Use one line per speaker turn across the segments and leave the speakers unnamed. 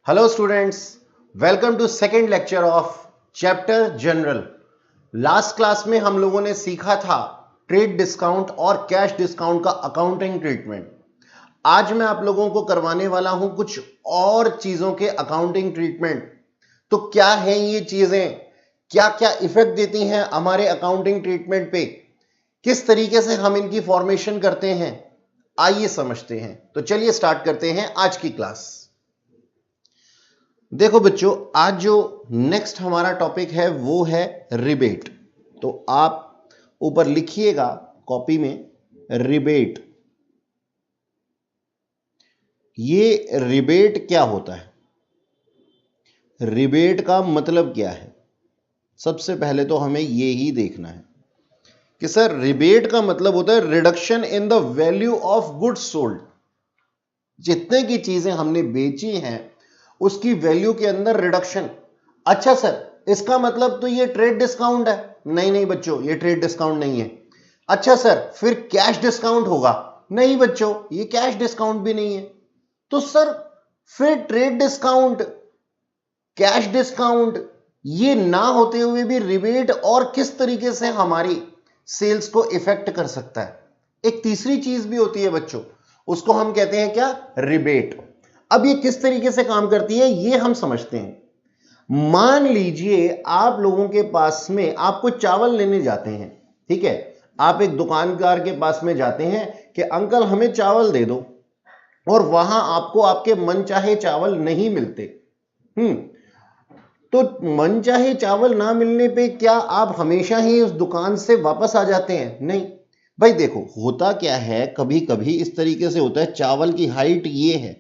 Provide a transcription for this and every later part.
Hello students, welcome to second lecture of chapter general. Last class में हम लोगों ने सीखा था ट्रेड डिस्काउंट और कैश डिस्काउंट का अकाउंटिंग ट्रीटमेंट। आज मैं आप लोगों को करवाने वाला हूं कुछ और चीजों के अकाउंटिंग ट्रीटमेंट। तो क्या है ये चीजें, क्या क्या इफेक्ट देती हैं हमारे अकाउंटिंग ट्रीटमेंट पे, किस तरीके से हम इनकी फॉर्मेशन करते हैं, आइए समझते हैं। तो चलिए स्टार्ट करते हैं आज की क्लास। देखो बच्चों, आज जो नेक्स्ट हमारा टॉपिक है वो है रिबेट। तो आप ऊपर लिखिएगा कॉपी में रिबेट। ये रिबेट क्या होता है, रिबेट का मतलब क्या है, सबसे पहले तो हमें ये ही देखना है कि सर रिबेट का मतलब होता है reduction in the value of goods sold. जितने की चीजें हमने बेची हैं उसकी वैल्यू के अंदर रिडक्शन। अच्छा सर, इसका मतलब तो ये ट्रेड डिस्काउंट है। नहीं नहीं बच्चों, ये ट्रेड डिस्काउंट नहीं है। अच्छा सर, फिर कैश डिस्काउंट होगा। नहीं बच्चों, ये कैश डिस्काउंट भी नहीं है। तो सर फिर ट्रेड डिस्काउंट, कैश डिस्काउंट ये ना होते हुए भी रिबेट और किस तरीके से हमारी सेल्स को इफेक्ट कर सकता है। एक तीसरी चीज भी होती है बच्चों, उसको हम कहते हैं क्या, रिबेट। अब ये किस तरीके से काम करती है ये हम समझते हैं। मान लीजिए आप लोगों के पास में, आपको चावल लेने जाते हैं, ठीक है, आप एक दुकानदार के पास में जाते हैं कि अंकल हमें चावल दे दो, और वहां आपको आपके मनचाहे चावल नहीं मिलते। तो मनचाहे चावल ना मिलने पे क्या आप हमेशा ही उस दुकान से वापस आ जाते हैं? नहीं भाई। देखो होता क्या है, कभी कभी इस तरीके से होता है, चावल की हाइट ये है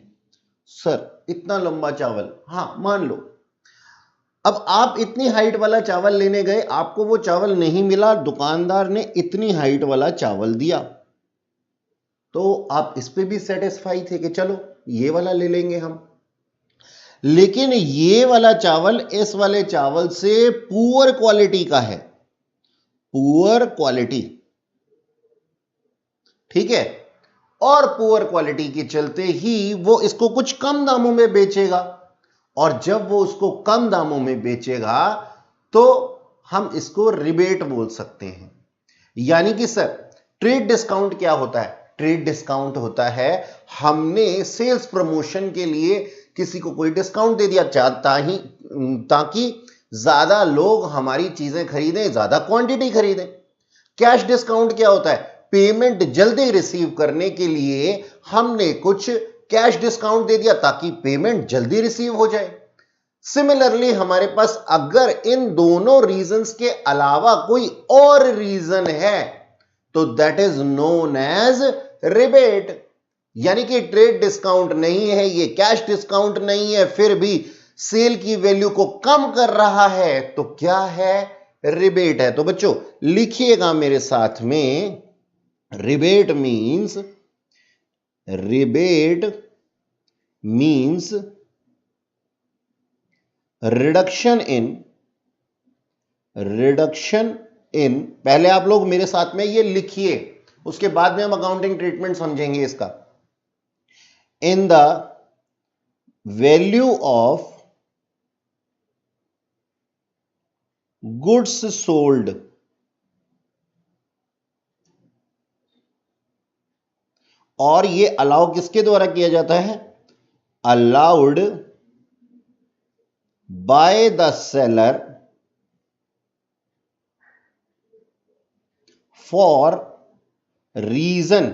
सर, इतना लंबा चावल, हाँ मान लो। अब आप इतनी हाइट वाला चावल लेने गए, आपको वो चावल नहीं मिला, दुकानदार ने इतनी हाइट वाला चावल दिया, तो आप इस पे भी सेटिस्फाई थे कि चलो ये वाला ले लेंगे हम। लेकिन ये वाला चावल इस वाले चावल से पुअर क्वालिटी का है, पुअर क्वालिटी, ठीक है। और पुअर क्वालिटी के चलते ही वो इसको कुछ कम दामों में बेचेगा, और जब वो उसको कम दामों में बेचेगा तो हम इसको रिबेट बोल सकते हैं। यानी कि सर ट्रेड डिस्काउंट क्या होता है? ट्रेड डिस्काउंट होता है हमने सेल्स प्रमोशन के लिए किसी को कोई डिस्काउंट दे दिया ताकि ज्यादा लोग हमारी चीजें खरीदें, ज्यादा क्वांटिटी खरीदें। कैश डिस्काउंट क्या होता है? पेमेंट जल्दी रिसीव करने के लिए हमने कुछ कैश डिस्काउंट दे दिया ताकि पेमेंट जल्दी रिसीव हो जाए। सिमिलरली हमारे पास अगर इन दोनों रीजंस के अलावा कोई और रीजन है तो that is known as rebate. यानी कि ट्रेड डिस्काउंट नहीं है, ये कैश डिस्काउंट नहीं है, फिर भी सेल की वैल्यू को कम कर रहा है, तो क्या है? रिबेट है। तो बच्चों लिखिएगा मेरे साथ में, रिबेट मीन्स रिडक्शन इन, पहले आप लोग मेरे साथ में ये लिखिए, उसके बाद में हम अकाउंटिंग ट्रीटमेंट समझेंगे इसका। In the value of goods sold, और ये अलाउ किसके द्वारा किया जाता है? Allowed by the seller for reason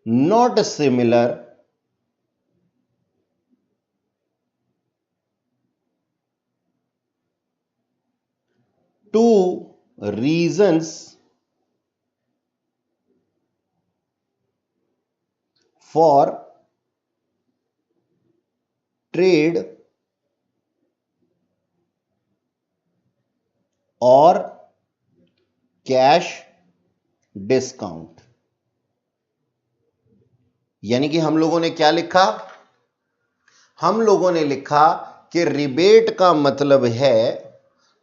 not similar to reasons for trade और कैश डिस्काउंट। यानी कि हम लोगों ने क्या लिखा? हम लोगों ने लिखा कि रिबेट का मतलब है,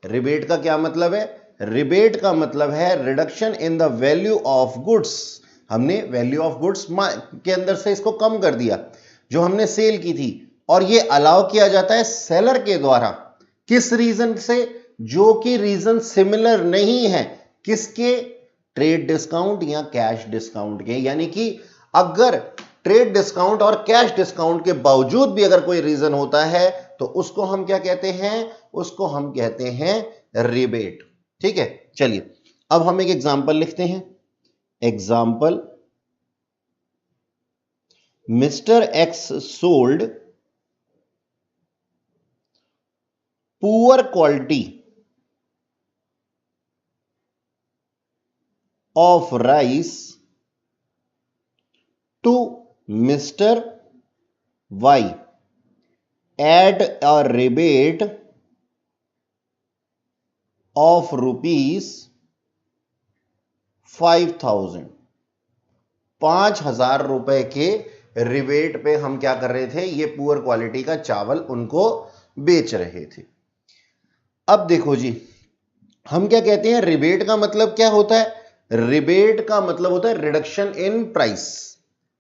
रिबेट का क्या मतलब है? रिबेट का मतलब है reduction in the value of goods हमने वैल्यू ऑफ गुड्स के अंदर से इसको कम कर दिया जो हमने सेल की थी, और ये अलाउ किया जाता है सेलर के द्वारा। किस रीजन से? जो कि रीजन सिमिलर नहीं है किसके? ट्रेड डिस्काउंट या कैश डिस्काउंट के। यानी कि अगर ट्रेड डिस्काउंट और कैश डिस्काउंट के बावजूद भी अगर कोई रीजन होता है तो उसको हम क्या कहते हैं? उसको हम कहते हैं रिबेट। ठीक है, चलिए अब हम एक एग्जांपल लिखते हैं। Example, mister x sold poor quality of rice to Mr. Y at a rebate of rupees 5,000। 5,000 रुपए के रिबेट पे हम क्या कर रहे थे? ये पुअर क्वालिटी का चावल उनको बेच रहे थे। अब देखो जी, हम क्या कहते हैं? रिबेट का मतलब क्या होता है? रिबेट का मतलब होता है रिडक्शन इन प्राइस।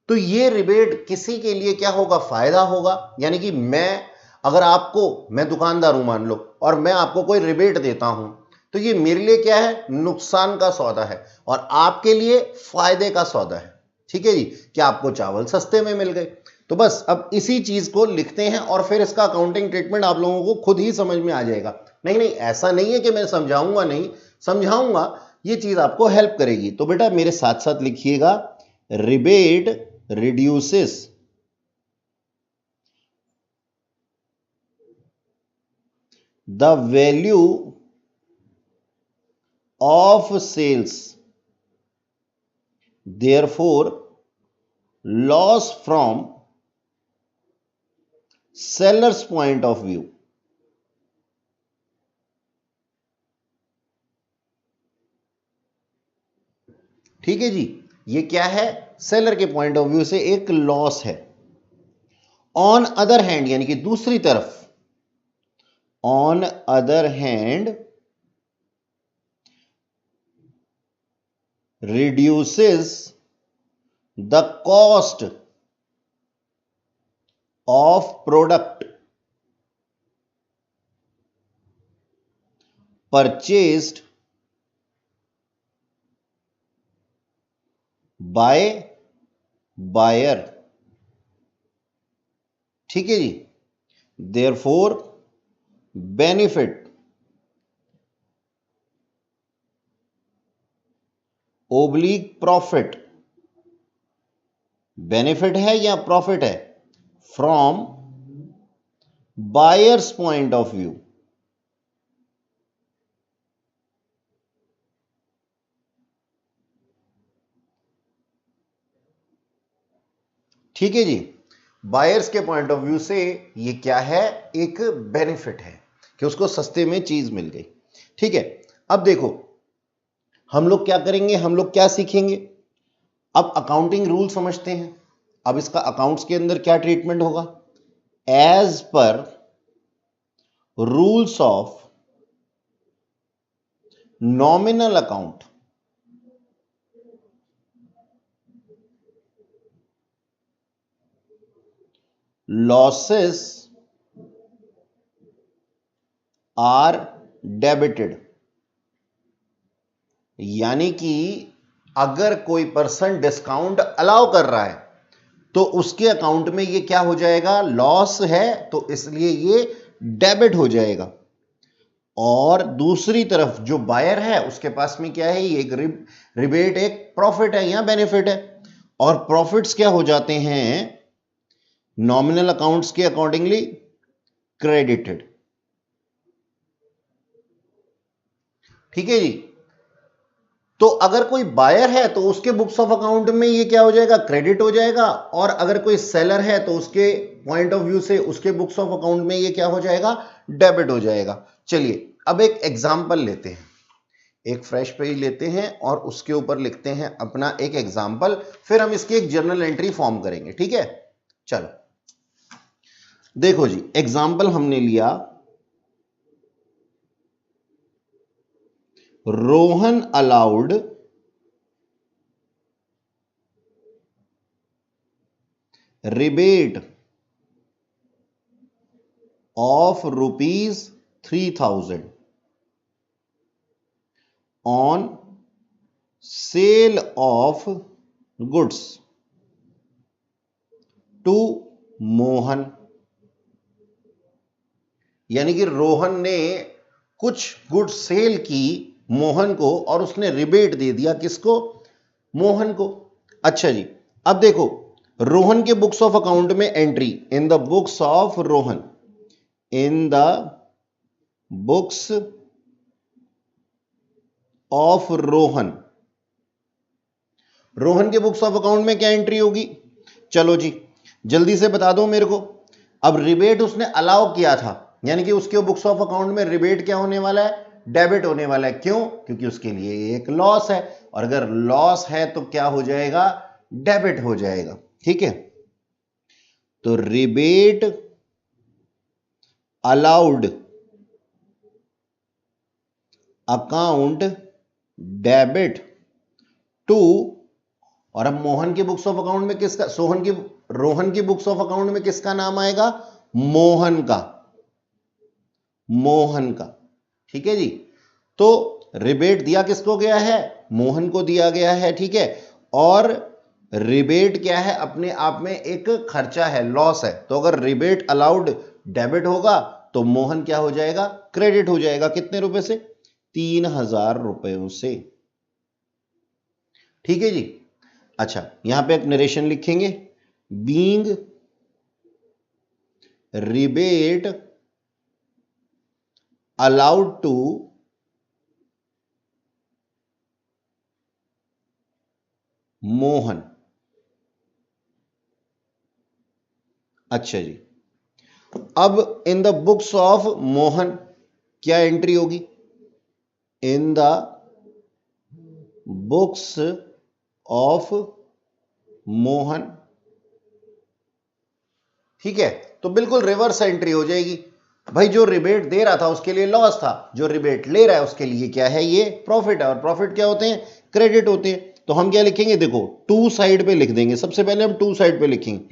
तो ये रिबेट किसी के लिए क्या होगा? फायदा होगा। यानी कि मैं दुकानदार हूं मान लो, और मैं आपको कोई रिबेट देता हूं, तो ये मेरे लिए क्या है? नुकसान का सौदा है, और आपके लिए फायदे का सौदा है। ठीक है जी, कि आपको चावल सस्ते में मिल गए। तो बस अब इसी चीज को लिखते हैं और फिर इसका अकाउंटिंग ट्रीटमेंट आप लोगों को खुद ही समझ में आ जाएगा। नहीं, ऐसा नहीं है कि मैं समझाऊंगा नहीं, समझाऊंगा, ये चीज आपको हेल्प करेगी। तो बेटा मेरे साथ साथ लिखिएगा, rebate reduces the value of sales, therefore loss from seller's point of view. ठीक है जी, ये क्या है? सेलर के पॉइंट ऑफ व्यू से एक लॉस है। ऑन अदर हैंड, यानी कि दूसरी तरफ, on other hand reduces the cost of product purchased by buyer. ठीक है जी, therefore benefit oblique profit, benefit है या प्रॉफिट है? From buyer's point of view. ठीक है जी, बायर्स के पॉइंट ऑफ व्यू से ये क्या है? एक बेनिफिट है कि उसको सस्ते में चीज मिल गई। ठीक है, अब देखो हम लोग क्या करेंगे, हम लोग क्या सीखेंगे? अब अकाउंटिंग रूल समझते हैं। अब इसका अकाउंट्स के अंदर क्या ट्रीटमेंट होगा? As per rules of nominal account, losses are debited. यानी कि अगर कोई पर्सन डिस्काउंट अलाउ कर रहा है तो उसके अकाउंट में ये क्या हो जाएगा? लॉस है, तो इसलिए ये डेबिट हो जाएगा। और दूसरी तरफ जो बायर है उसके पास में क्या है? ये एक रिबेट, एक प्रॉफिट है या बेनिफिट है। और प्रॉफिट्स क्या हो जाते हैं? नॉमिनल अकाउंट्स के अकॉर्डिंगली क्रेडिटेड। ठीक है जी, तो अगर कोई बायर है तो उसके बुक्स ऑफ अकाउंट में ये क्या हो जाएगा? क्रेडिट हो जाएगा। और अगर कोई सेलर है तो उसके पॉइंट ऑफ व्यू से उसके बुक्स ऑफ अकाउंट में ये क्या हो जाएगा? डेबिट हो जाएगा। चलिए अब एक एग्जांपल लेते हैं, एक फ्रेश पेज लेते हैं और उसके ऊपर लिखते हैं अपना एक एग्जांपल, फिर हम इसकी एक जर्नल एंट्री फॉर्म करेंगे। ठीक है, चलो देखो जी, एग्जांपल हमने लिया, Rohan allowed rebate of ₹3,000 on sale of goods to Mohan. यानी कि रोहन ने कुछ गुड्स सेल की मोहन को और उसने रिबेट दे दिया किसको? मोहन को। अच्छा जी, अब देखो रोहन के बुक्स ऑफ अकाउंट में entry, in the books of Rohan, in the books of Rohan, Rohan के बुक्स ऑफ अकाउंट में क्या एंट्री होगी? चलो जी जल्दी से बता दो मेरे को। अब रिबेट उसने अलाउ किया था, यानी कि उसके बुक्स ऑफ अकाउंट में रिबेट क्या होने वाला है? डेबिट होने वाला है। क्यों? क्योंकि उसके लिए एक लॉस है, और अगर लॉस है तो क्या हो जाएगा? डेबिट हो जाएगा। ठीक है, तो rebate allowed account debit to, और अब मोहन की बुक्स ऑफ अकाउंट में किसका, रोहन की बुक्स ऑफ अकाउंट में किसका नाम आएगा? मोहन का, मोहन का। ठीक है जी, तो रिबेट दिया किसको गया है? मोहन को दिया गया है। ठीक है, और रिबेट क्या है? अपने आप में एक खर्चा है, लॉस है। तो अगर रिबेट अलाउड डेबिट होगा तो मोहन क्या हो जाएगा? क्रेडिट हो जाएगा। कितने रुपए से? 3,000 रुपयों से। ठीक है जी। अच्छा, यहां पे एक नरेशन लिखेंगे, being rebate allowed to Mohan. अच्छा जी, अब in the books of Mohan क्या एंट्री होगी? In the books of Mohan. ठीक है, तो बिल्कुल रिवर्स एंट्री हो जाएगी। भाई जो रिबेट दे रहा था उसके लिए लॉस था, जो रिबेट ले रहा है उसके लिए क्या है? ये प्रॉफिट है। और प्रॉफिट क्या होते हैं? क्रेडिट होते हैं। तो हम क्या लिखेंगे? देखो टू साइड पे लिख देंगे। सबसे पहले हम टू साइड पे लिखेंगे,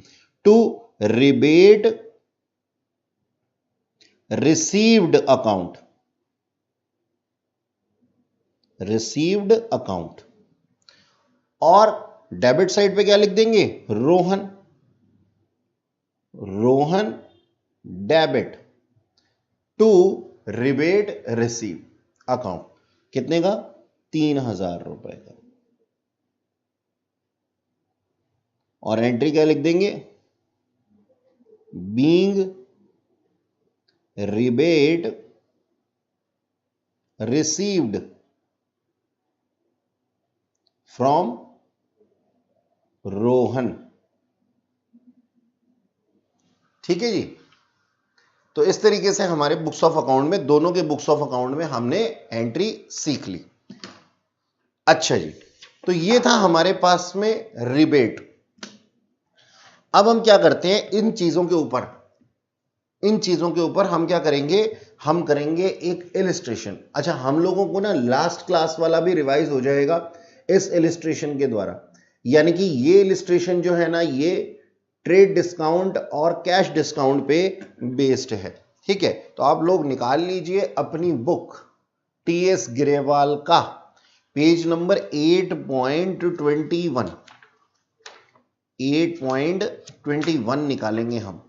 to rebate received account, received account. और डेबिट साइड पे क्या लिख देंगे? Rohan, Rohan debit to rebate receive account. कितने का? 3,000 रुपए का। और एंट्री क्या लिख देंगे? Being rebate received from Rohan. ठीक है जी, तो इस तरीके से हमारे बुक्स ऑफ अकाउंट में, दोनों के बुक्स ऑफ अकाउंट में हमने एंट्री सीख ली। अच्छा जी, तो ये था हमारे पास में रिबेट। अब हम क्या करते हैं? इन चीजों के ऊपर हम क्या करेंगे? हम करेंगे एक इलिस्ट्रेशन। अच्छा, हम लोगों को ना लास्ट क्लास वाला भी रिवाइज हो जाएगा इस इलिस्ट्रेशन के द्वारा। यानी कि ये इलिस्ट्रेशन जो है ना, ये ट्रेड डिस्काउंट और कैश डिस्काउंट पे बेस्ड है। ठीक है, तो आप लोग निकाल लीजिए अपनी बुक टीएस ग्रेवाल का पेज नंबर 8.21, 8.21 निकालेंगे हम।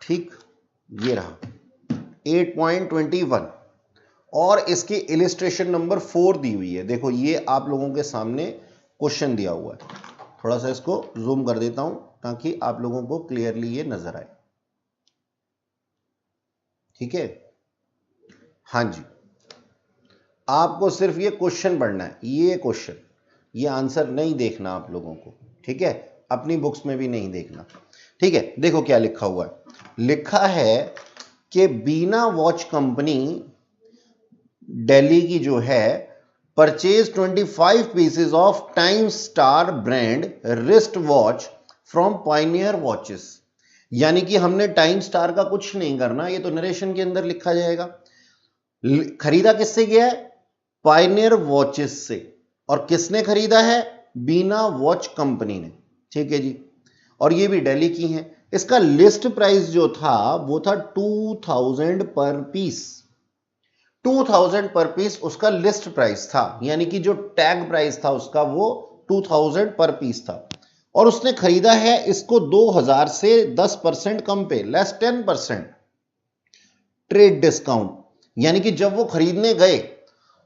ठीक, ये रहा 8.21, और इसकी इलिस्ट्रेशन नंबर 4 दी हुई है। देखो ये आप लोगों के सामने क्वेश्चन दिया हुआ है। थोड़ा सा इसको जूम कर देता हूं ताकि आप लोगों को क्लियरली ये नजर आए। ठीक है, हाँ जी, आपको सिर्फ ये क्वेश्चन पढ़ना है, ये क्वेश्चन, ये आंसर नहीं देखना आप लोगों को। ठीक है, अपनी बुक्स में भी नहीं देखना। ठीक है, देखो क्या लिखा हुआ है। लिखा है कि बीना वॉच कंपनी दिल्ली की जो है purchase 25 pieces of time star brand wrist watch from Pioneer watches. यानी कि हमने टाइम स्टार का कुछ नहीं करना, ये तो नरेशन के अंदर लिखा जाएगा। खरीदा किससे गया है? पायनियर वॉचेस से। और किसने खरीदा है? बीना वॉच कंपनी ने, ठीक है जी, और ये भी दिल्ली की है। इसका लिस्ट प्राइस जो था वो था 2000 पर पीस, 2000 पर पीस उसका लिस्ट प्राइस था, यानी कि जो टैग प्राइस था उसका वो 2000 पर पीस था, और उसने खरीदा है इसको 2000 से 10% कम पे, लेस 10% ट्रेड डिस्काउंट। यानी कि जब वो खरीदने गए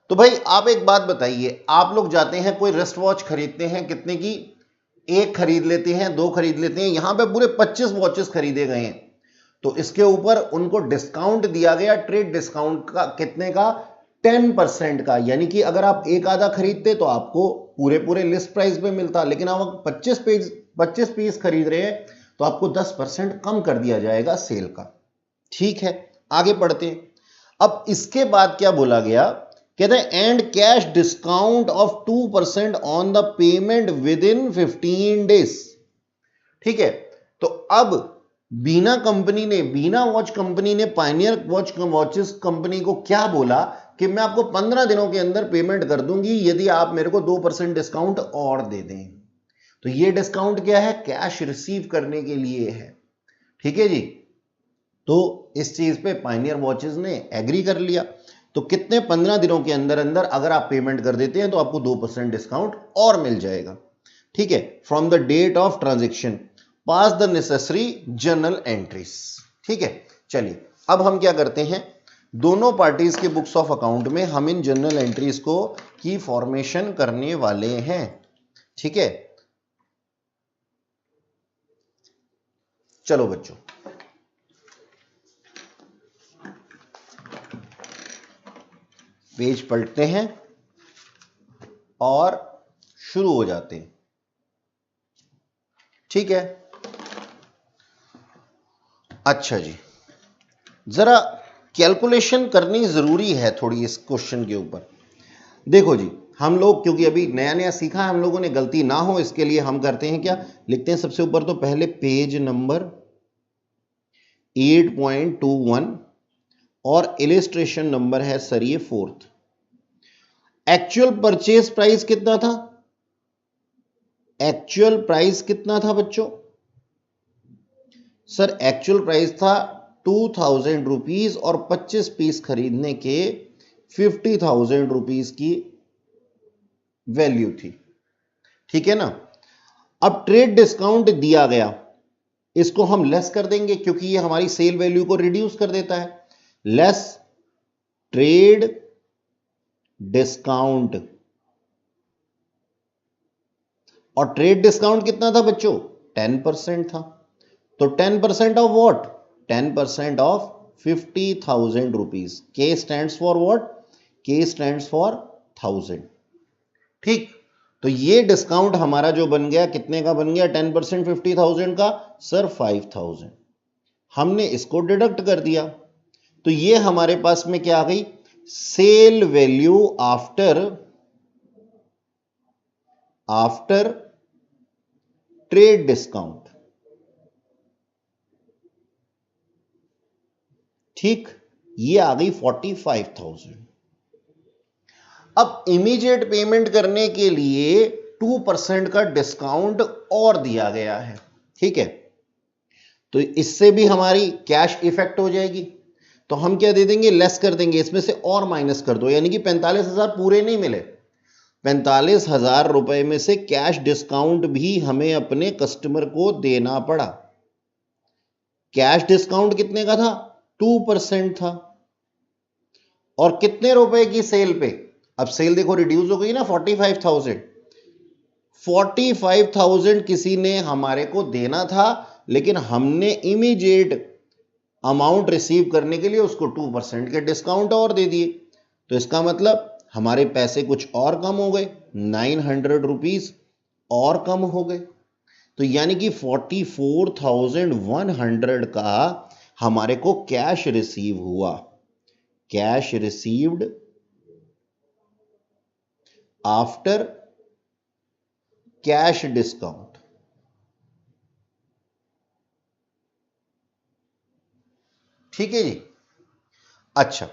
तो भाई आप एक बात बताइए, आप लोग जाते हैं कोई रिस्ट वॉच खरीदते हैं, कितने की, एक खरीद लेते हैं, दो खरीद लेते हैं, यहां पे पूरे 25 वॉचेस खरीदे गए हैं, तो इसके ऊपर उनको डिस्काउंट दिया गया, ट्रेड डिस्काउंट का, कितने का, 10% का। यानी कि अगर आप एक आधा खरीदते तो आपको पूरे पूरे लिस्ट प्राइस पे मिलता, लेकिन आप 25 पीस खरीद रहे हैं तो आपको 10% कम कर दिया जाएगा सेल का। ठीक है, आगे बढ़ते हैं। अब इसके बाद क्या बोला गया, कहते हैं and cash discount of 2% on the payment with in 15 days. ठीक है, तो अब बीना कंपनी ने, बीना वॉच कंपनी ने पायनियर वॉचेस कंपनी को क्या बोला कि मैं आपको 15 दिनों के अंदर पेमेंट कर दूंगी यदि आप मेरे को 2% डिस्काउंट और दे दें। तो ये डिस्काउंट क्या है, कैश रिसीव करने के लिए है। ठीक है जी, तो इस चीज पे पायनियर वॉचेस ने एग्री कर लिया। तो कितने, 15 दिनों के अंदर अंदर अगर आप पेमेंट कर देते हैं तो आपको 2% डिस्काउंट और मिल जाएगा। ठीक है, from the date of transaction pass the necessary journal entries. ठीक है, चलिए अब हम क्या करते हैं, दोनों पार्टीज के बुक्स ऑफ अकाउंट में हम इन जर्नल एंट्रीज को की फॉर्मेशन करने वाले हैं। ठीक है, चलो बच्चों, पेज पलटते हैं और शुरू हो जाते हैं। ठीक है, अच्छा जी, जरा कैलकुलेशन करनी जरूरी है थोड़ी इस क्वेश्चन के ऊपर। देखो जी, हम लोग क्योंकि अभी नया नया सीखा है, हम लोगों ने गलती ना हो इसके लिए हम करते हैं क्या, लिखते हैं सबसे ऊपर तो पहले पेज नंबर 8.21 और इलिस्ट्रेशन नंबर है सर ये 4th। एक्चुअल परचेज प्राइस कितना था, एक्चुअल प्राइस कितना था बच्चों, सर एक्चुअल प्राइस था 2000 रुपीज और 25 पीस खरीदने के 50,000 रुपीज की वैल्यू थी। ठीक है ना, अब ट्रेड डिस्काउंट दिया गया, इसको हम लेस कर देंगे क्योंकि ये हमारी सेल वैल्यू को रिड्यूस कर देता है, लेस ट्रेड डिस्काउंट। और ट्रेड डिस्काउंट कितना था बच्चों, 10% था, तो 10% ऑफ व्हाट, 10% ऑफ 50,000 रुपीज। के स्टैंड्स फॉर व्हाट, के स्टैंड्स फॉर 1000। ठीक, तो ये डिस्काउंट हमारा जो बन गया, कितने का बन गया, 10% 50,000 का, सर 5,000। हमने इसको डिडक्ट कर दिया, तो ये हमारे पास में क्या आ गई, sale value after trade discount. ठीक, ये आ गई 45,000। अब इमीडिएट पेमेंट करने के लिए 2% का डिस्काउंट और दिया गया है। ठीक है, तो इससे भी हमारी कैश इफेक्ट हो जाएगी, तो हम क्या दे देंगे, लेस कर देंगे, इसमें से और माइनस कर दो, यानी कि 45,000 पूरे नहीं मिले, 45,000 रुपए में से कैश डिस्काउंट भी हमें अपने कस्टमर को देना पड़ा। कैश डिस्काउंट कितने का था, 2% था, और कितने रुपए की सेल पे, अब सेल देखो रिड्यूस हो गई ना, 45,000 किसी ने हमारे को देना था, लेकिन हमने इमीडिएट अमाउंट रिसीव करने के लिए उसको 2% के डिस्काउंट और दे दिए, तो इसका मतलब हमारे पैसे कुछ और कम हो गए, 900 रुपीज और कम हो गए। तो यानी कि 44,100 का हमारे को कैश रिसीव हुआ, cash received after cash discount. ठीक है जी, अच्छा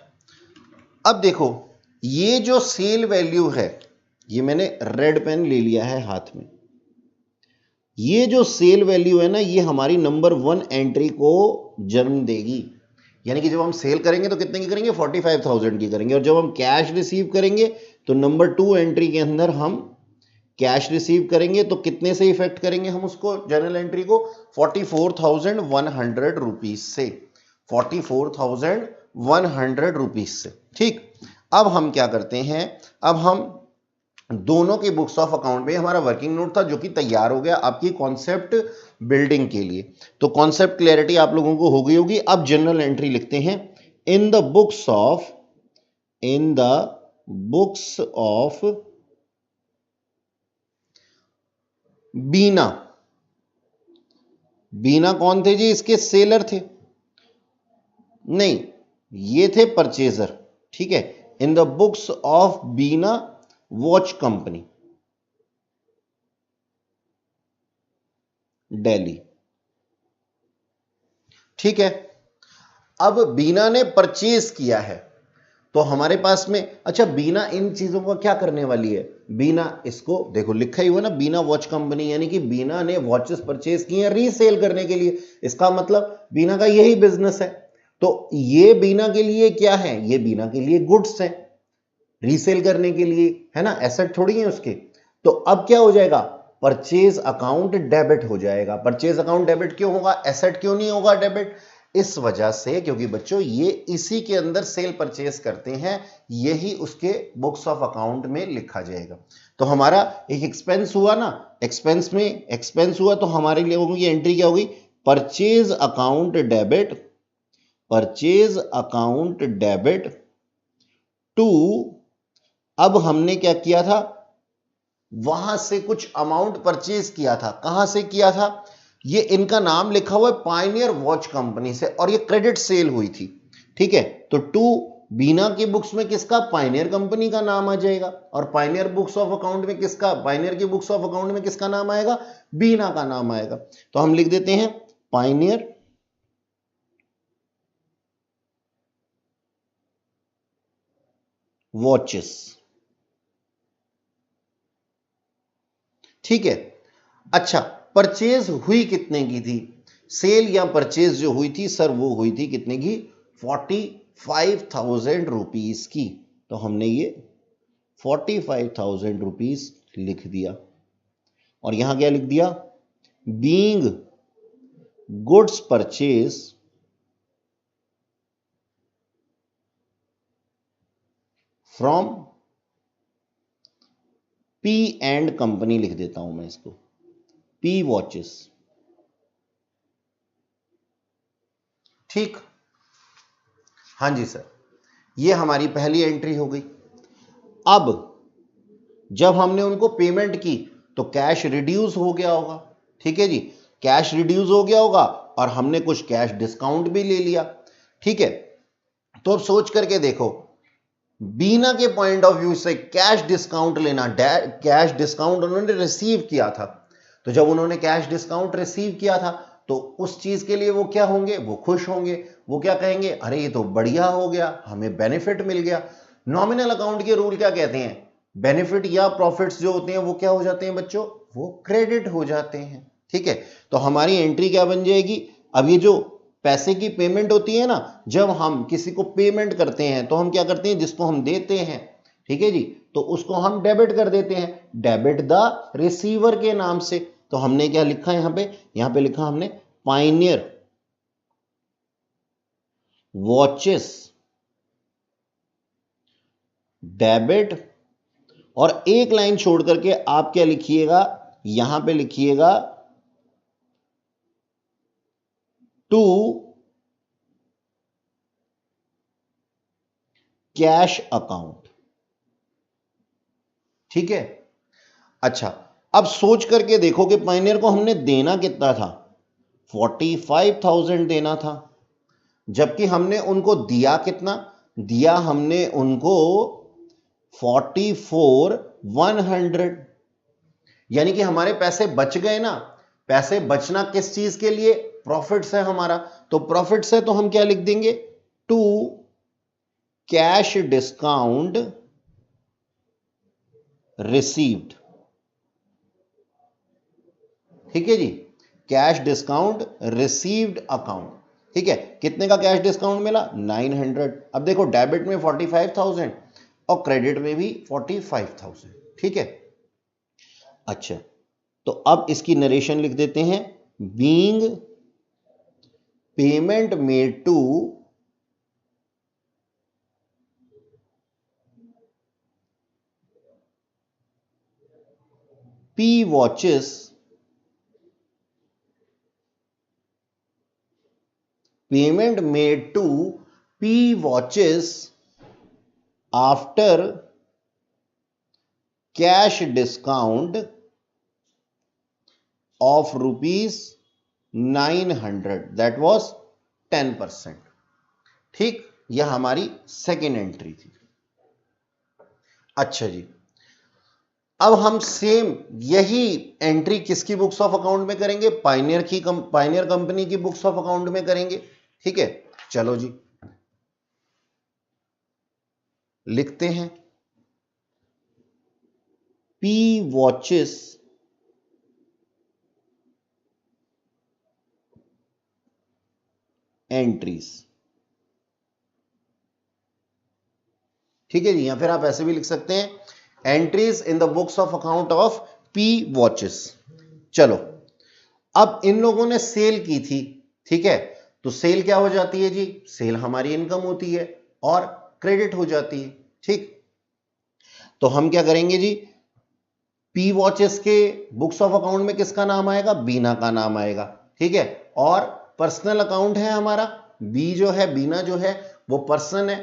अब देखो, ये जो सेल वैल्यू है ये मैंने रेड पेन ले लिया है हाथ में। ये जो सेल वैल्यू है ना, ये हमारी नंबर 1 एंट्री को जन्म देगी। यानी कि जब हम सेल करेंगे तो कितने की करेंगे, 45,000 की करेंगे। और जब हम कैश रिसीव करेंगे तो नंबर 2 एंट्री के अंदर हम कैश रिसीव करेंगे तो कितने से इफेक्ट करेंगे हम उसको, जनरल एंट्री को, 44,100 रुपीज से, 44,100 रुपीज से। ठीक, अब हम क्या करते हैं, अब हम दोनों के बुक्स ऑफ अकाउंट में, हमारा वर्किंग नोट था जो कि तैयार हो गया आपकी कॉन्सेप्ट बिल्डिंग के लिए। तो कॉन्सेप्ट क्लैरिटी आप लोगों को हो गई होगी। अब जनरल एंट्री लिखते हैं, इन द बुक्स ऑफ बीना। बीना कौन थे जी, इसके सेलर थे? नहीं, ये थे परचेजर। ठीक है, in the books of Beena watch company, Delhi. ठीक है, अब बीना ने परचेज किया है तो हमारे पास में, अच्छा बीना इन चीजों का क्या करने वाली है, बीना इसको देखो लिखा ही हुआ ना, बीना वॉच कंपनी, यानी कि बीना ने वॉचेस परचेज की हैं रीसेल करने के लिए। इसका मतलब बीना का यही बिजनेस है। तो ये बीना के लिए क्या है, ये बीना के लिए गुड्स है रीसेल करने के लिए, है ना, एसेट थोड़ी है उसके। तो अब क्या हो जाएगा, परचेज अकाउंट डेबिट हो जाएगा। परचेज अकाउंट डेबिट क्यों होगा, एसेट क्यों नहीं होगा डेबिट? इस वजह से क्योंकि बच्चों ये इसी के अंदर सेल परचेज करते हैं, यही उसके बुक्स ऑफ अकाउंट में लिखा जाएगा। तो हमारा एक एक्सपेंस हुआ ना, एक्सपेंस में एक्सपेंस हुआ तो हमारे लिए होगी एंट्री क्या होगी, purchase account debit, purchase account debit to, अब हमने क्या किया था, वहां से कुछ अमाउंट परचेज किया था। कहां से किया था, ये इनका नाम लिखा हुआ है पायनियर वॉच कंपनी से, और ये क्रेडिट सेल हुई थी। ठीक है, तो टू बीना की बुक्स में किसका, पायनियर कंपनी का नाम आ जाएगा, और पायनियर बुक्स ऑफ अकाउंट में किसका, पायनियर की बुक्स ऑफ अकाउंट में किसका नाम आएगा, बीना का नाम आएगा। तो हम लिख देते हैं पायनियर वॉचेस। ठीक है, अच्छा परचेज हुई कितने की थी, सेल या परचेज जो हुई थी सर वो हुई थी कितने की, 45,000 रुपीज की। तो हमने ये 45,000 रुपीज लिख दिया, और यहां क्या लिख दिया, being goods purchase from P and company, लिख देता हूं मैं इसको, पी वॉचेस। ठीक, हाँ जी सर, ये हमारी पहली एंट्री हो गई। अब जब हमने उनको पेमेंट की तो कैश रिड्यूस हो गया होगा। ठीक है जी, कैश रिड्यूस हो गया होगा, और हमने कुछ कैश डिस्काउंट भी ले लिया। ठीक है, तो अब सोच करके देखो, बीना के पॉइंट ऑफ व्यू से कैश डिस्काउंट लेना, कैश डिस्काउंट उन्होंने रिसीव किया था, तो जब उन्होंने कैश डिस्काउंट रिसीव किया था तो उस चीज के लिए वो क्या होंगे, वो खुश होंगे, वो क्या कहेंगे, अरे ये तो बढ़िया हो गया, हमें बेनिफिट मिल गया। नॉमिनल अकाउंट के रूल क्या कहते हैं, बेनिफिट या प्रॉफिट्स जो होते हैं वो क्या हो जाते हैं बच्चों, वो क्रेडिट हो जाते हैं। ठीक है, तो हमारी एंट्री क्या बन जाएगी, अब ये जो पैसे की पेमेंट होती है ना, जब हम किसी को पेमेंट करते हैं तो हम क्या करते हैं, जिसको हम देते हैं, ठीक है जी, तो उसको हम डेबिट कर देते हैं, डेबिट द रिसीवर के नाम से। तो हमने क्या लिखा यहां पे लिखा हमने पायनियर वॉचेस डेबिट, और एक लाइन छोड़ करके आप क्या लिखिएगा, यहां पे लिखिएगा टू कैश अकाउंट। ठीक है, अच्छा अब सोच करके देखो कि पायनियर को हमने देना कितना था, 45,000 देना था, जबकि हमने उनको दिया कितना, दिया हमने उनको 44,100, यानी कि हमारे पैसे बच गए ना। पैसे बचना किस चीज के लिए, प्रॉफिट्स है हमारा, तो प्रॉफिट्स है तो हम क्या लिख देंगे, टू कैश डिस्काउंट रिसीव्ड। ठीक है जी, कैश डिस्काउंट रिसीव्ड अकाउंट। ठीक है, कितने का कैश डिस्काउंट मिला? 900। अब देखो डेबिट में 45,000 और क्रेडिट में भी 45,000। ठीक है, अच्छा तो अब इसकी नरेशन लिख देते हैं। Being payment made to P watches payment made to P watches after cash discount of rupees 900 that was 10%। ठीक, यह हमारी सेकेंड एंट्री थी। अच्छा जी, अब हम सेम यही एंट्री किसकी बुक्स ऑफ अकाउंट में करेंगे? पायनियर कंपनी की बुक्स ऑफ अकाउंट में करेंगे। ठीक है, चलो जी लिखते हैं। P watches entries. ठीक है जी, या फिर आप ऐसे भी लिख सकते हैं entries in the books of account of P watches. चलो, अब इन लोगों ने सेल की थी। ठीक है, तो सेल क्या हो जाती है जी? सेल हमारी इनकम होती है और क्रेडिट हो जाती है। ठीक, तो हम क्या करेंगे जी? P वॉचेस के बुक्स ऑफ अकाउंट में किसका नाम आएगा? बीना का नाम आएगा। ठीक है, और पर्सनल अकाउंट है हमारा। बी जो है, बीना जो है वो पर्सन है।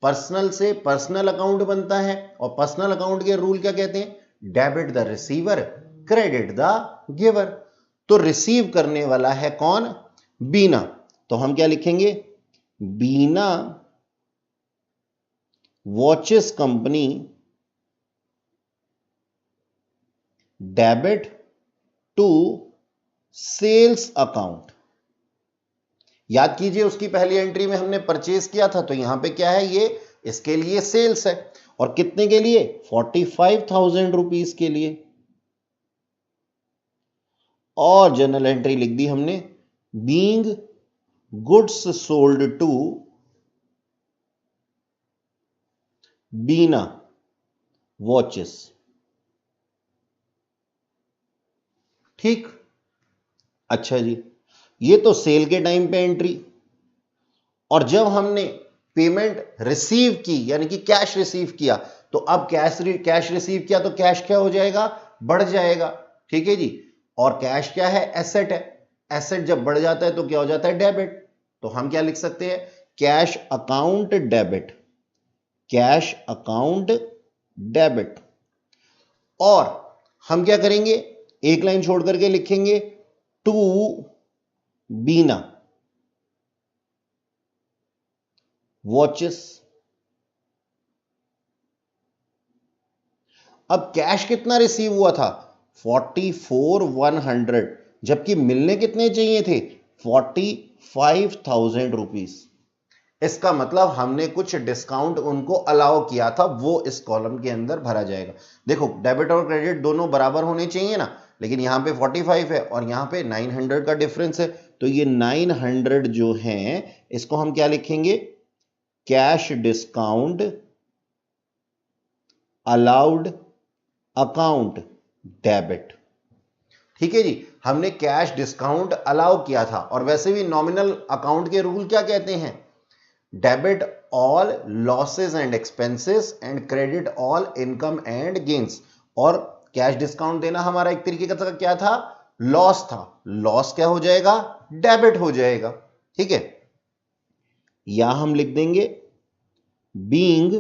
पर्सनल से पर्सनल अकाउंट बनता है और पर्सनल अकाउंट के रूल क्या कहते हैं? Debit the receiver, credit the giver. तो रिसीव करने वाला है कौन? बीना। तो हम क्या लिखेंगे? Bina watches company debit to sales account. याद कीजिए उसकी पहली एंट्री में हमने परचेज किया था, तो यहां पे क्या है? ये इसके लिए सेल्स है। और कितने के लिए? 45,000 रुपीज के लिए। और जनरल एंट्री लिख दी हमने, being goods sold to Beena watches. ठीक, अच्छा जी, ये तो सेल के टाइम पे एंट्री। और जब हमने पेमेंट रिसीव की यानी कि कैश रिसीव किया, तो अब कैश रिसीव किया तो कैश क्या हो जाएगा? बढ़ जाएगा। ठीक है जी, और कैश क्या है? एसेट है। एसेट जब बढ़ जाता है तो क्या हो जाता है? डेबिट। तो हम क्या लिख सकते हैं? Cash account debit. Cash account debit. और हम क्या करेंगे? एक लाइन छोड़ करके लिखेंगे टू बीना वॉचेस। अब कैश कितना रिसीव हुआ था? 44,100, जबकि मिलने कितने चाहिए थे? 45,000 रुपीज। इसका मतलब हमने कुछ डिस्काउंट उनको अलाउ किया था, वो इस कॉलम के अंदर भरा जाएगा। देखो, डेबिट और क्रेडिट दोनों बराबर होने चाहिए ना, लेकिन यहां पे 45 है और यहां पे 900 का डिफरेंस है। तो ये 900 जो है इसको हम क्या लिखेंगे? Cash discount allowed account debit. ठीक है जी, हमने कैश डिस्काउंट अलाउ किया था। और वैसे भी नॉमिनल अकाउंट के रूल क्या कहते हैं? Debit all losses and expenses and credit all income and gains. और कैश डिस्काउंट देना हमारा एक तरीके का क्या था? लॉस था। लॉस क्या हो जाएगा? डेबिट हो जाएगा। ठीक है, या हम लिख देंगे being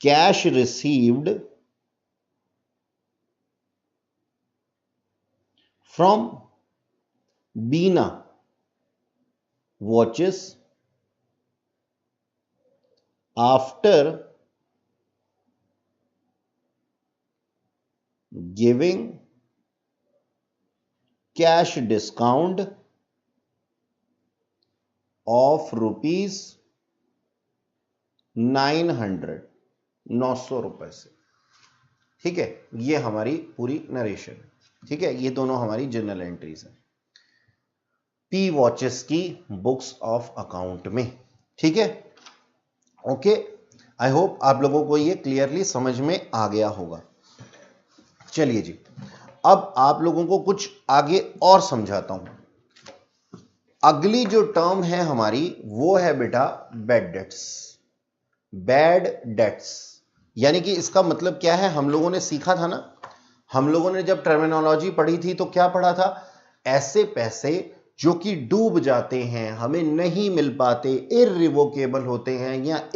cash received from Beena watches after giving cash discount of rupees 900। 900 रुपए से। ठीक है, ये हमारी पूरी नरेशन है। ठीक है, ये दोनों हमारी जर्नल एंट्रीज हैं पी वॉचेस की बुक्स ऑफ अकाउंट में। ठीक है, ओके, आई होप आप लोगों को ये क्लियरली समझ में आ गया होगा। चलिए जी, अब आप लोगों को कुछ आगे और समझाता हूं। अगली जो टर्म है हमारी वो है बेटा बैड डेट्स। बैड डेट्स यानी कि इसका मतलब क्या है, हम लोगों ने सीखा था ना, हम लोगों ने जब टर्मिनोलॉजी पढ़ी थी तो क्या पढ़ा था, ऐसे पैसे जो कि डूब जाते हैं, हमें नहीं मिल पाते, इररिवोकेबल होते हैं या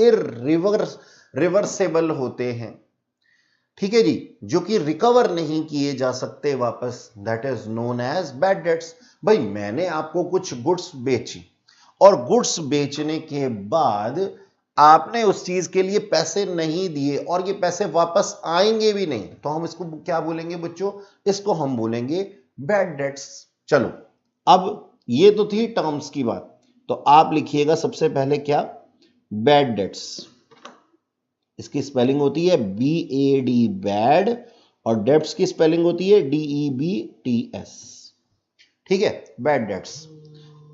रिवर्सेबल होते हैं। ठीक है जी, जो कि रिकवर नहीं किए जा सकते वापस, that is known as bad debts. भाई मैंने आपको कुछ गुड्स बेची और गुड्स बेचने के बाद आपने उस चीज के लिए पैसे नहीं दिए और ये पैसे वापस आएंगे भी नहीं, तो हम इसको क्या बोलेंगे बच्चों, इसको हम बोलेंगे बैड डेट्स। चलो, अब ये तो थी टर्म्स की बात, तो आप लिखिएगा सबसे पहले क्या, बैड डेट्स। इसकी स्पेलिंग होती है BAD बैड, और डेट्स की स्पेलिंग होती है DEBTS। ठीक है, बैड डेट्स।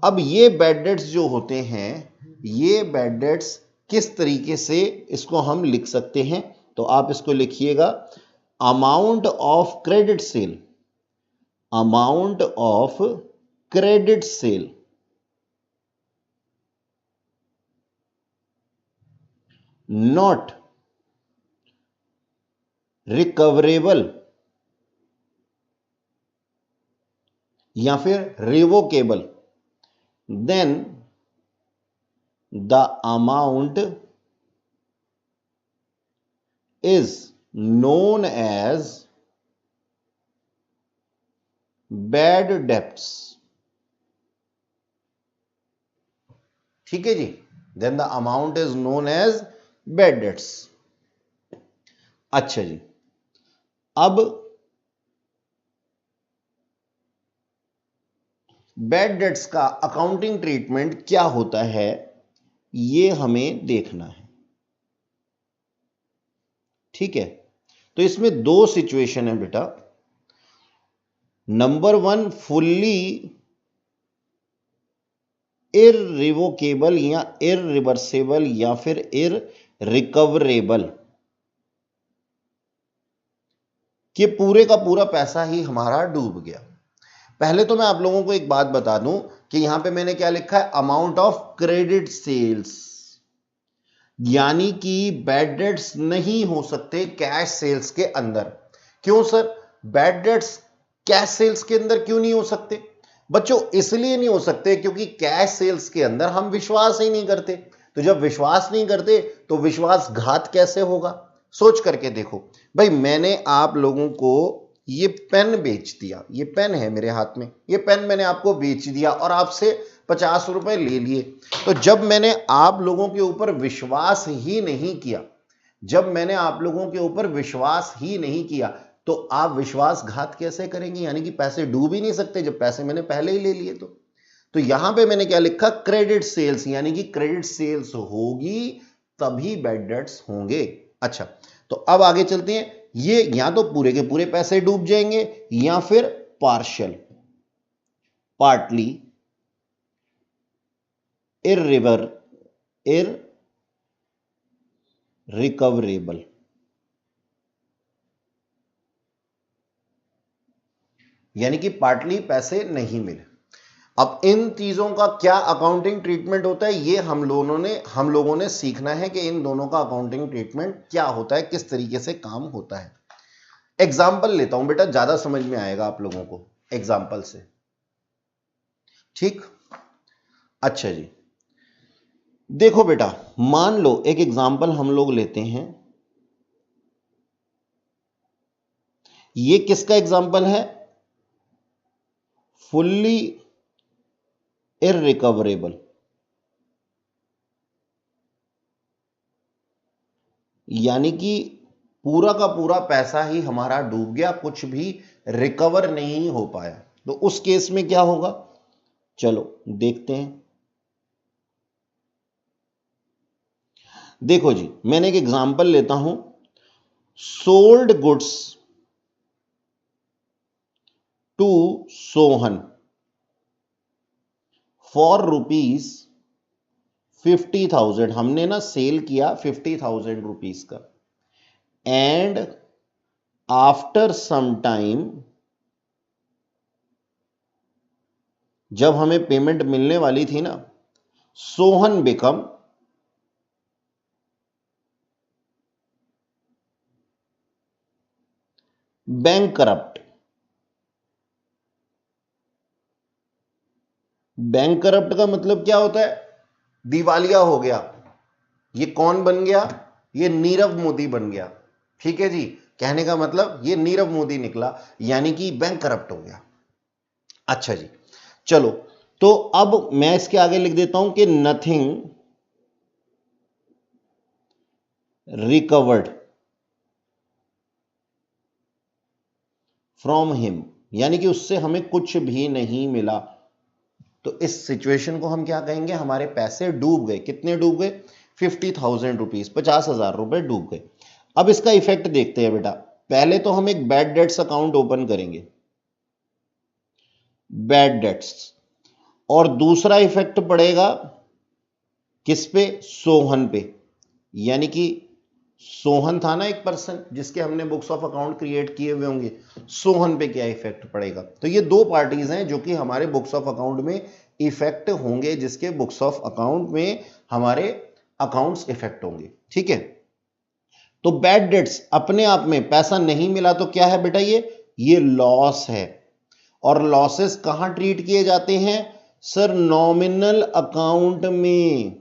अब ये बैड डेट्स जो होते हैं, ये बैड डेट्स किस तरीके से इसको हम लिख सकते हैं, तो आप इसको लिखिएगा amount of credit sale, amount of credit sale not recoverable या फिर revocable, then the amount is known as bad debts. ठीक है जी, then the amount is known as bad debts. अच्छा जी, अब बैड डेट्स का अकाउंटिंग ट्रीटमेंट क्या होता है ये हमें देखना है। ठीक है, तो इसमें दो सिचुएशन है बेटा। नंबर 1 फुल्ली इररिवोकेबल या इररिवर्सेबल या फिर इररिकवरेबल, कि पूरे का पूरा पैसा ही हमारा डूब गया। पहले तो मैं आप लोगों को एक बात बता दूं कि यहां पे मैंने क्या लिखा है, अमाउंट ऑफ क्रेडिट सेल्स, यानी कि बैड डेट्स नहीं हो सकते कैश सेल्स के अंदर। क्यों sir, bad debts cash sales के अंदर क्यों नहीं हो सकते बच्चों? इसलिए नहीं हो सकते क्योंकि कैश सेल्स के अंदर हम विश्वास ही नहीं करते। तो जब विश्वास नहीं करते तो विश्वासघात कैसे होगा? सोच करके देखो भाई, मैंने आप लोगों को ये पेन बेच दिया, ये पेन है मेरे हाथ में, ये पेन मैंने आपको बेच दिया और आपसे 50 रुपए ले लिए। तो जब मैंने आप लोगों के ऊपर विश्वास ही नहीं किया, जब मैंने आप लोगों के ऊपर विश्वास ही नहीं किया, तो आप विश्वासघात कैसे करेंगे? यानी कि पैसे डूब ही नहीं सकते जब पैसे मैंने पहले ही ले लिए। तो यहां पे मैंने क्या लिखा, क्रेडिट सेल्स, यानी कि क्रेडिट सेल्स होगी तभी बैड डेट्स होंगे। अच्छा, तो अब आगे चलते हैं। ये या तो पूरे के पूरे पैसे डूब जाएंगे या फिर पार्शियल, पार्टली इररिकवरेबल, यानी कि पार्टली पैसे नहीं मिले। अब इन चीजों का क्या अकाउंटिंग ट्रीटमेंट होता है, ये हम लोगों ने सीखना है कि इन दोनों का अकाउंटिंग ट्रीटमेंट क्या होता है, किस तरीके से काम होता है। एग्जाम्पल लेता हूं बेटा, ज्यादा समझ में आएगा आप लोगों को एग्जाम्पल से। ठीक, अच्छा जी, देखो बेटा, मान लो एक एग्जाम्पल हम लोग लेते हैं। ये किसका एग्जाम्पल है? फुल्ली इररिकवरेबल, यानी कि पूरा का पूरा पैसा ही हमारा डूब गया, कुछ भी रिकवर नहीं हो पाया। तो उस केस में क्या होगा, चलो देखते हैं। देखो जी, मैंने एक एग्जांपल लेता हूं sold goods to Sohan for ₹50,000। हमने ना सेल किया 50,000 रुपीज का। एंड आफ्टर सम टाइम, जब हमें पेमेंट मिलने वाली थी ना, सोहन बिकम बैंकरप्ट। बैंकरप्ट का मतलब क्या होता है? दिवालिया हो गया। ये कौन बन गया? ये नीरव मोदी बन गया। ठीक है जी, कहने का मतलब ये नीरव मोदी निकला, यानी कि बैंकरप्ट हो गया। अच्छा जी, चलो, तो अब मैं इसके आगे लिख देता हूं कि नथिंग रिकवर्ड फ्रॉम हिम, यानी कि उससे हमें कुछ भी नहीं मिला। तो इस सिचुएशन को हम क्या कहेंगे? हमारे पैसे डूब गए। कितने डूब गए? 50,000 रुपीज, 50,000 रुपए डूब गए। अब इसका इफेक्ट देखते हैं बेटा। पहले तो हम एक बैड डेट्स अकाउंट ओपन करेंगे, बैड डेट्स, और दूसरा इफेक्ट पड़ेगा किस पे? सोहन पे। यानी कि सोहन था ना एक पर्सन जिसके हमने बुक्स ऑफ अकाउंट क्रिएट किए हुए होंगे, सोहन पे क्या इफेक्ट पड़ेगा? तो ये दो पार्टीज हैं जो कि हमारे बुक्स ऑफ अकाउंट में इफेक्ट होंगे, जिसके बुक्स ऑफ अकाउंट में हमारे अकाउंट्स इफेक्ट होंगे। ठीक है, तो बैड डेट्स अपने आप में पैसा नहीं मिला तो क्या है बेटा? ये लॉस है। और लॉसेस कहां ट्रीट किए जाते हैं? सर, नॉमिनल अकाउंट में।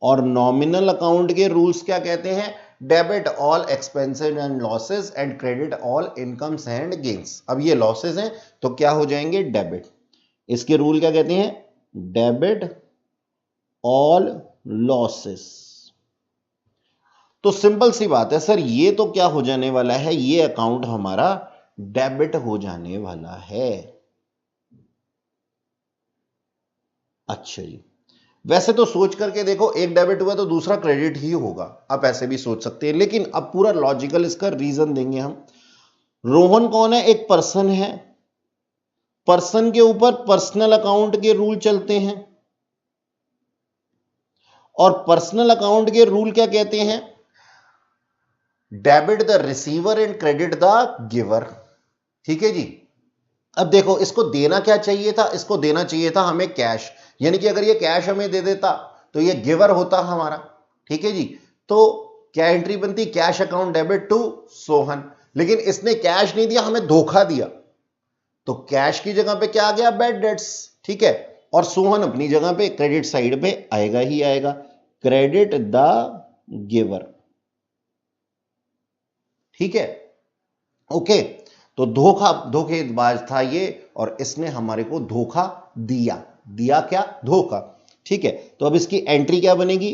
और नॉमिनल अकाउंट के रूल्स क्या कहते हैं? Debit all expenses and losses and credit all incomes and gains. अब ये लॉसेस हैं तो क्या हो जाएंगे? डेबिट। इसके रूल क्या कहते हैं? Debit all losses. तो सिंपल सी बात है सर, ये तो क्या हो जाने वाला है? ये अकाउंट हमारा डेबिट हो जाने वाला है। अच्छा जी, वैसे तो सोच करके देखो, एक डेबिट हुआ तो दूसरा क्रेडिट ही होगा, आप ऐसे भी सोच सकते हैं, लेकिन अब पूरा लॉजिकल इसका रीजन देंगे हम। रोहन कौन है? एक पर्सन है। पर्सन के ऊपर पर्सनल अकाउंट के रूल चलते हैं, और पर्सनल अकाउंट के रूल क्या कहते हैं? Debit the receiver and credit the giver. ठीक है जी। अब देखो, इसको देना क्या चाहिए था? इसको देना चाहिए था हमें कैश, यानी कि अगर ये कैश हमें दे देता तो ये गिवर होता हमारा। ठीक है जी, तो क्या एंट्री बनती? Cash account debit to Sohan. लेकिन इसने कैश नहीं दिया, हमें धोखा दिया, तो कैश की जगह पे क्या आ गया? Bad debts. ठीक है, और सोहन अपनी जगह पे क्रेडिट साइड पे आएगा ही आएगा, क्रेडिट द गिवर। ठीक है, ओके। तो धोखेबाज था ये, और इसने हमारे को धोखा दिया। दिया क्या? धोखा। ठीक है, तो अब इसकी एंट्री क्या बनेगी?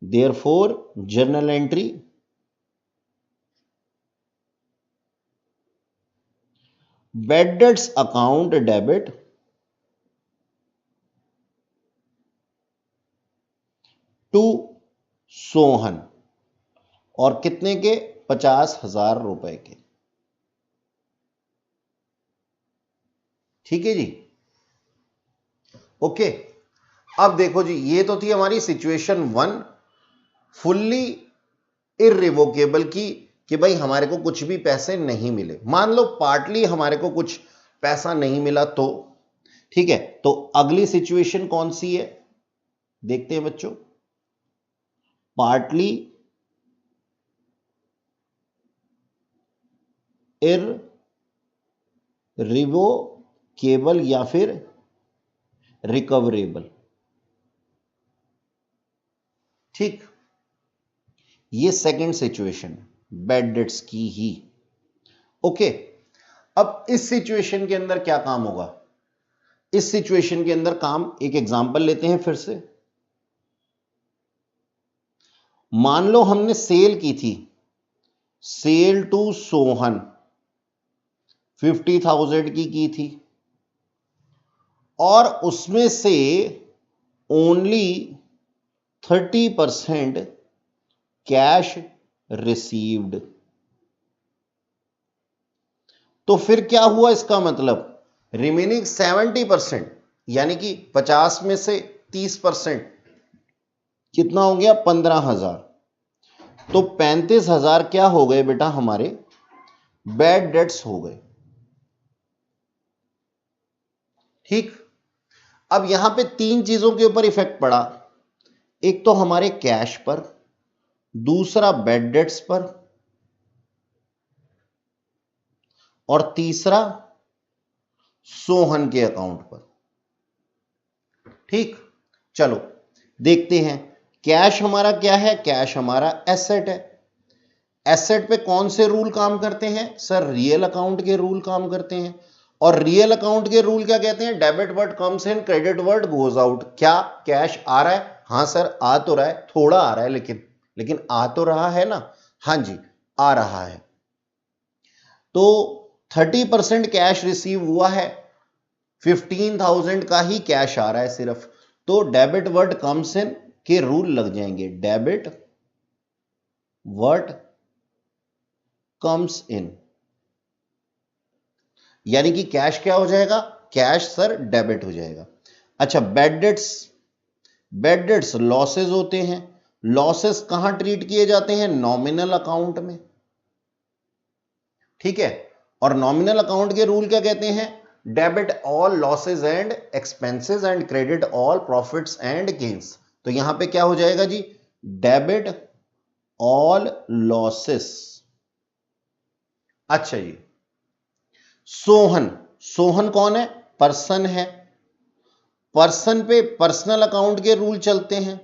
Therefore journal entry bad debts account debit to Sohan, और कितने के? 50,000 रुपए के। ठीक है जी, ओके। अब देखो जी, ये तो थी हमारी सिचुएशन 1, फुल्ली इररिवोकेबल की, कि भाई हमारे को कुछ भी पैसे नहीं मिले। मान लो पार्टली हमारे को कुछ पैसा नहीं मिला तो ठीक है, तो अगली सिचुएशन कौन सी है देखते हैं बच्चों। पार्टली इररिवोकेबल या फिर रिकवरेबल। ठीक, ये सेकंड सिचुएशन बैड डेट्स की ही। ओके, अब इस सिचुएशन के अंदर क्या काम होगा? इस सिचुएशन के अंदर काम, एक एग्जांपल लेते हैं फिर से। मान लो हमने सेल की थी, सेल टू सोहन 50,000 की थी, और उसमें से ओनली 30% कैश रिसीव्ड। तो फिर क्या हुआ, इसका मतलब रिमेनिंग 70%, यानी कि 50 में से 30% कितना हो गया, 15,000। तो 35,000 क्या हो गए बेटा, हमारे बैड डेट्स हो गए। ठीक, अब यहां पे 3 चीजों के ऊपर इफेक्ट पड़ा। एक तो हमारे कैश पर, दूसरा बैड डेट्स पर, और तीसरा सोहन के अकाउंट पर। ठीक, चलो देखते हैं। कैश हमारा क्या है, कैश हमारा एसेट है। एसेट पे कौन से रूल काम करते हैं सर, रियल अकाउंट के रूल काम करते हैं। और रियल अकाउंट के रूल क्या कहते हैं, debit word comes in, credit word goes out. क्या कैश आ रहा है, हाँ सर आ तो रहा है, थोड़ा आ रहा है लेकिन आ तो रहा है ना, हाँ जी आ रहा है। तो 30% कैश रिसीव हुआ है, 15,000 का ही कैश आ रहा है सिर्फ। तो डेबिट वर्ड कम्स इन के रूल लग जाएंगे, डेबिट वर्ड कम्स इन, यानी कि कैश क्या हो जाएगा, कैश सर डेबिट हो जाएगा। अच्छा, बैड डेट्स लॉसेस होते हैं। लॉसेस कहां ट्रीट किए जाते हैं, नॉमिनल अकाउंट में। ठीक है, और नॉमिनल अकाउंट के रूल क्या कहते हैं, debit all losses and expenses and credit all profits and gains. तो यहां पे क्या हो जाएगा जी, डेबिट ऑल लॉसेस। अच्छा जी, सोहन कौन है, पर्सन है। पर्सन पे पर्सनल अकाउंट के रूल चलते हैं,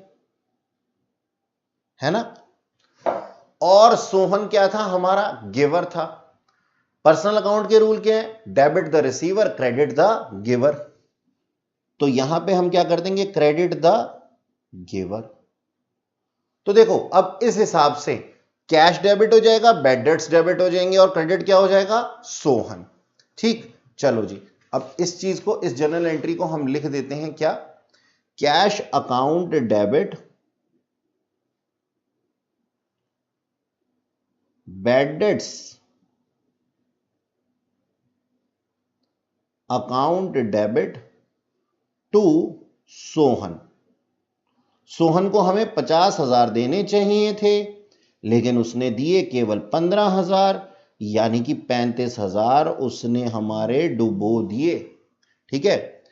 है ना। और सोहन क्या था, हमारा गिवर था। पर्सनल अकाउंट के रूल क्या है, debit the receiver, credit the giver. तो यहां पे हम क्या कर देंगे, क्रेडिट द गिवर। तो देखो अब इस हिसाब से कैश डेबिट हो जाएगा, बैड डेट्स डेबिट हो जाएंगे, और क्रेडिट क्या हो जाएगा, सोहन। ठीक, चलो जी, अब इस चीज को, इस जर्नल एंट्री को हम लिख देते हैं क्या, cash account debit, bad debts account debit to Sohan. Sohan को हमें 50,000 देने चाहिए थे, लेकिन उसने दिए केवल 15,000, यानी कि 35,000 उसने हमारे डुबो दिए। ठीक है,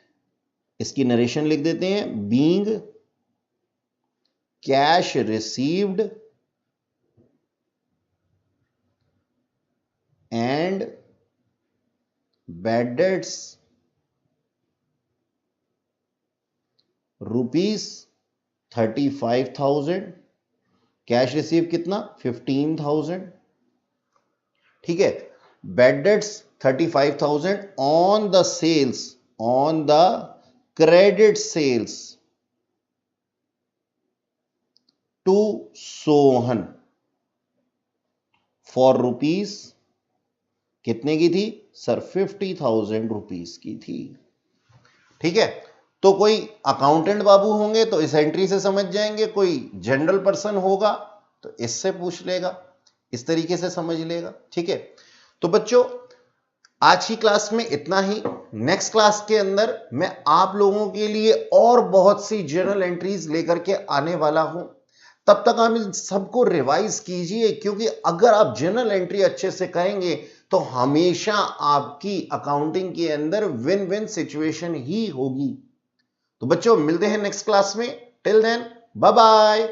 इसकी नरेशन लिख देते हैं, being cash received and bad debts ₹35,000, cash receive कितना, 15,000। ठीक है, bad debts 35,000 on the sales, on the credit sales to Sohan for rupees, कितने की थी सर, 50,000 रुपीज की थी। ठीक है, तो कोई अकाउंटेंट बाबू होंगे तो इस एंट्री से समझ जाएंगे, कोई जनरल पर्सन होगा तो इससे पूछ लेगा, इस तरीके से समझ लेगा। ठीक है, तो बच्चों आज की क्लास में इतना ही। नेक्स्ट क्लास के अंदर मैं आप लोगों के लिए और बहुत सी जर्नल एंट्रीज लेकर के आने वाला हूं। तब तक आप इन सबको रिवाइज कीजिए, क्योंकि अगर आप जर्नल एंट्री अच्छे से करेंगे तो हमेशा आपकी अकाउंटिंग के अंदर विन विन सिचुएशन ही होगी। तो बच्चों मिलते हैं नेक्स्ट क्लास में, टिल देन बाय बाय।